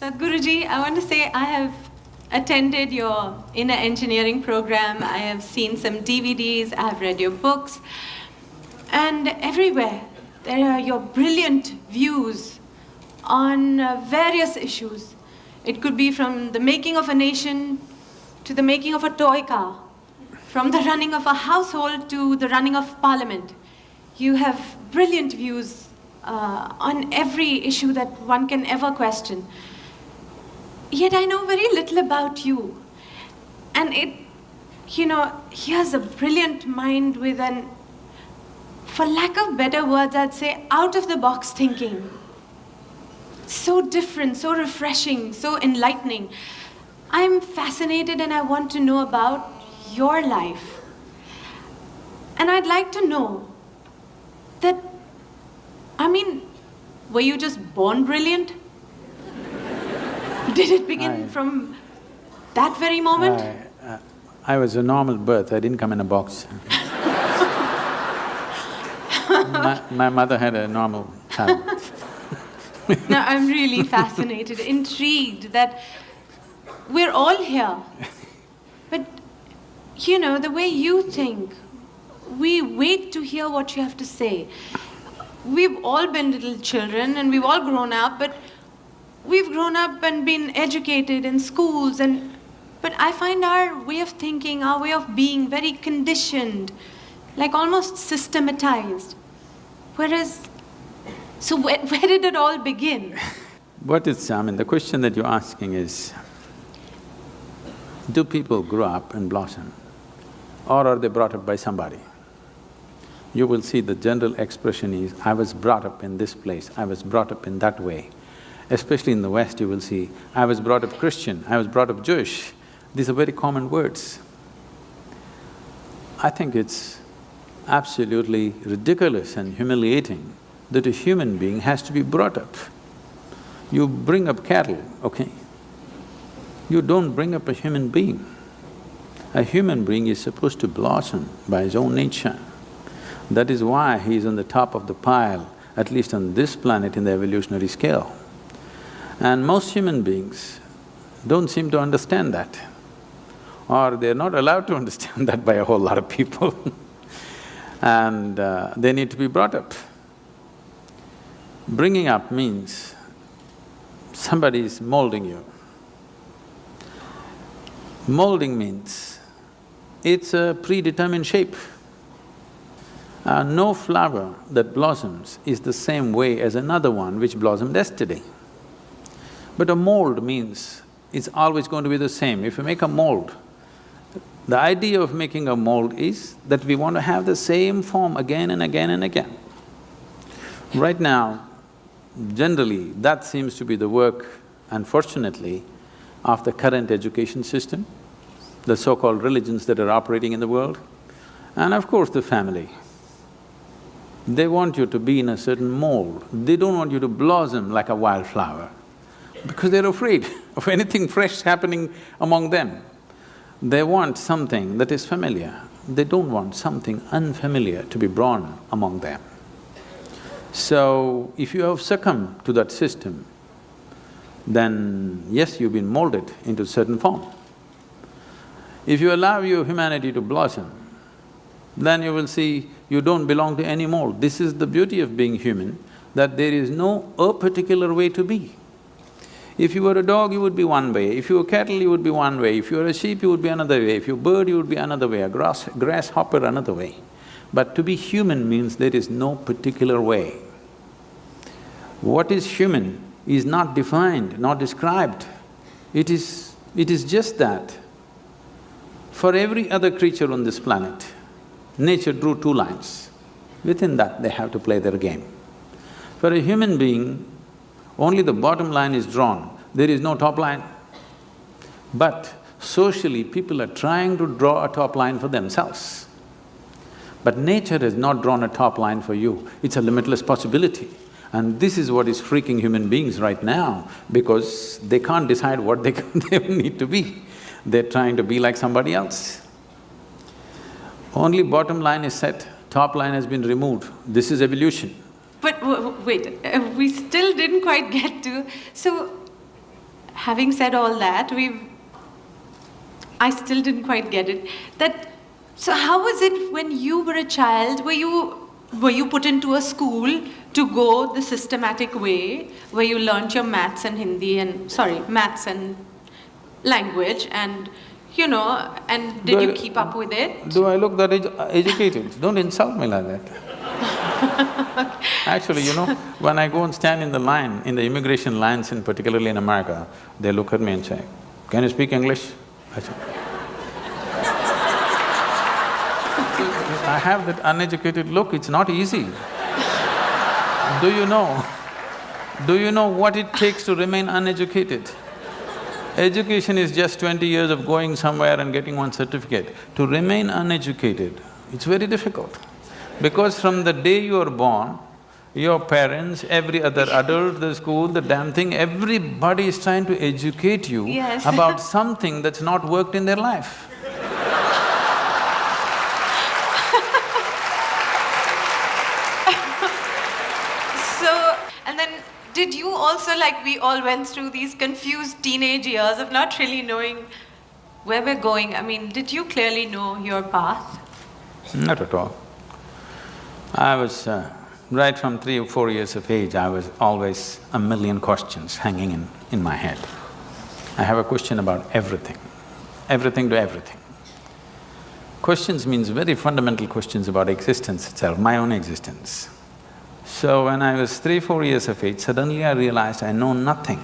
Sadhguruji, I want to say I have attended your inner engineering program. I have seen some DVDs, I have read your books, and everywhere there are your brilliant views on various issues. It could be from the making of a nation to the making of a toy car, from the running of a household to the running of parliament. You have brilliant views on every issue that one can ever question. Yet I know very little about you. And he has a brilliant mind with an, for lack of better words, I'd say out-of-the-box thinking. So different, so refreshing, so enlightening. I'm fascinated and I want to know about your life. And I'd like to know that, were you just born brilliant? Did it begin from that very moment? I was a normal birth, I didn't come in a box. My mother had a normal child. Now I'm really fascinated, intrigued that we're all here. But the way you think, we wait to hear what you have to say. We've all been little children and we've all grown up, but we've grown up and been educated in schools, but I find our way of thinking, our way of being very conditioned, like almost systematized. So where did it all begin? The question that you're asking is, do people grow up and blossom, or are they brought up by somebody? You will see the general expression is, I was brought up in this place, I was brought up in that way. Especially in the West, you will see, I was brought up Christian, I was brought up Jewish. These are very common words. I think it's absolutely ridiculous and humiliating that a human being has to be brought up. You bring up cattle, okay? You don't bring up a human being. A human being is supposed to blossom by his own nature. That is why he is on the top of the pile, at least on this planet in the evolutionary scale. And most human beings don't seem to understand that, or they're not allowed to understand that by a whole lot of people and they need to be brought up. Bringing up means somebody is molding you. Molding means it's a predetermined shape. No flower that blossoms is the same way as another one which blossomed yesterday. But a mold means it's always going to be the same. If you make a mold, the idea of making a mold is that we want to have the same form again and again and again. Right now, generally, that seems to be the work, unfortunately, of the current education system, the so-called religions that are operating in the world, and of course the family. They want you to be in a certain mold, they don't want you to blossom like a wildflower, because they're afraid of anything fresh happening among them. They want something that is familiar, they don't want something unfamiliar to be born among them. So, if you have succumbed to that system, then yes, you've been molded into a certain form. If you allow your humanity to blossom, then you will see you don't belong to any mold. This is the beauty of being human, that there is no a particular way to be. If you were a dog, you would be one way, if you were cattle, you would be one way, if you were a sheep, you would be another way, if you were a bird, you would be another way, a grasshopper another way. But to be human means there is no particular way. What is human is not defined, not described. It is just that. For every other creature on this planet, nature drew two lines. Within that, they have to play their game. For a human being, only the bottom line is drawn, there is no top line. But socially, people are trying to draw a top line for themselves. But nature has not drawn a top line for you, it's a limitless possibility. And this is what is freaking human beings right now, because they can't decide what they need to be. They're trying to be like somebody else. Only bottom line is set, top line has been removed. This is evolution. But wait, we still didn't quite get to… So, having said all that, I still didn't quite get it. So how was it when you were a child? Were you put into a school to go the systematic way, where you learnt your maths and maths and language, and and did you keep up with it? Do I look that educated? Don't insult me like that. Actually, when I go and stand in the line, in the immigration lines, particularly in America, they look at me and say, "Can you speak English?" I say, I have that uneducated look, it's not easy. Do you know what it takes to remain uneducated? Education is just 20 years of going somewhere and getting one certificate. To remain uneducated, it's very difficult. Because from the day you are born, your parents, every other adult, the school, the damn thing, everybody is trying to educate you about something that's not worked in their life. And then did you also, like we all went through these confused teenage years of not really knowing where we're going? I mean, did you clearly know your path? Not at all. I was… right from 3 or 4 years of age, I was always a million questions hanging in my head. I have a question about everything to everything. Questions means very fundamental questions about existence itself, my own existence. So when I was 3, 4 years of age, suddenly I realized I know nothing.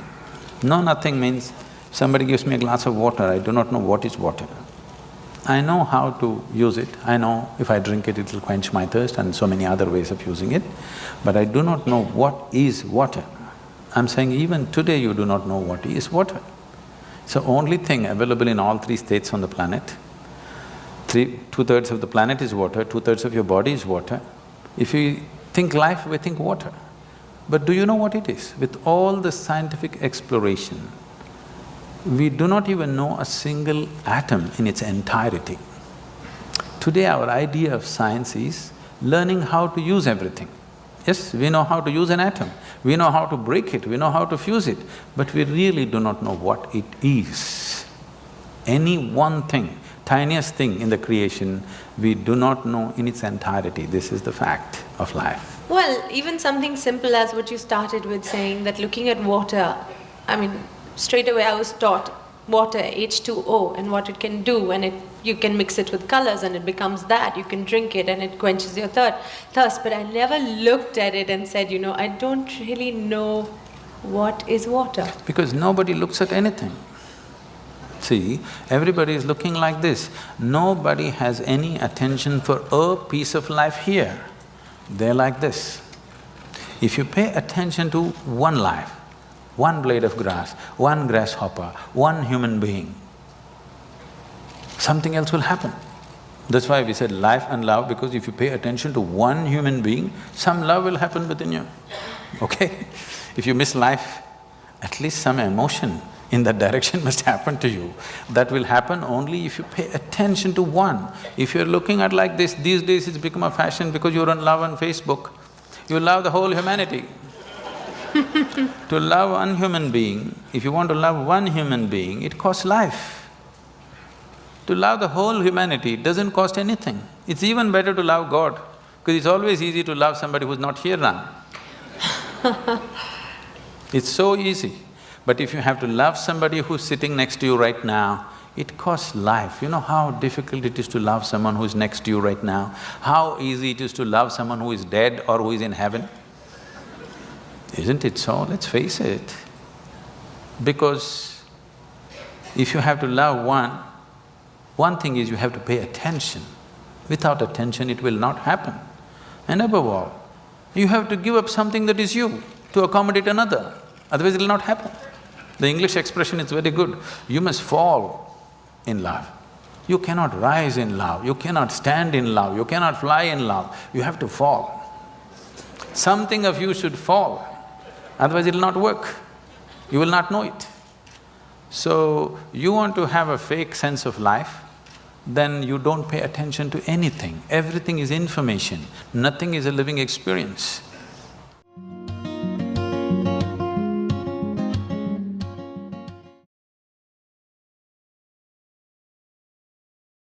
Know nothing means somebody gives me a glass of water, I do not know what is water. I know how to use it, I know if I drink it, it'll quench my thirst and so many other ways of using it, but I do not know what is water. I'm saying even today you do not know what is water. So only thing available in all 3 states on the planet, 2/3 of the planet is water, 2/3 of your body is water. If you think life, we think water. But do you know what it is? With all the scientific exploration, we do not even know a single atom in its entirety. Today our idea of science is learning how to use everything. Yes, we know how to use an atom, we know how to break it, we know how to fuse it, but we really do not know what it is. Any one thing, tiniest thing in the creation, we do not know in its entirety. This is the fact of life. Well, even something simple as what you started with saying, that looking at water, straight away I was taught water, H2O, and what it can do, and you can mix it with colors and it becomes that, you can drink it and it quenches your thirst, but I never looked at it and said, I don't really know what is water. Because nobody looks at anything. See, everybody is looking like this. Nobody has any attention for a piece of life here. They're like this. If you pay attention to one life, one blade of grass, one grasshopper, one human being, something else will happen. That's why we said life and love, because if you pay attention to one human being, some love will happen within you, okay? If you miss life, at least some emotion in that direction must happen to you. That will happen only if you pay attention to one. If you're looking at like this, these days it's become a fashion because you're on love on Facebook, you love the whole humanity. To love one human being, if you want to love one human being, it costs life. To love the whole humanity, it doesn't cost anything. It's even better to love God, because it's always easy to love somebody who's not here now. It's so easy. But if you have to love somebody who's sitting next to you right now, it costs life. You know how difficult it is to love someone who is next to you right now? How easy it is to love someone who is dead or who is in heaven? Isn't it so? Let's face it. Because if you have to love one thing is you have to pay attention. Without attention, it will not happen. And above all, you have to give up something that is you to accommodate another, otherwise it will not happen. The English expression is very good. You must fall in love. You cannot rise in love, you cannot stand in love, you cannot fly in love, you have to fall. Something of you should fall, otherwise it will not work. You will not know it. So, you want to have a fake sense of life, then you don't pay attention to anything. Everything is information, nothing is a living experience.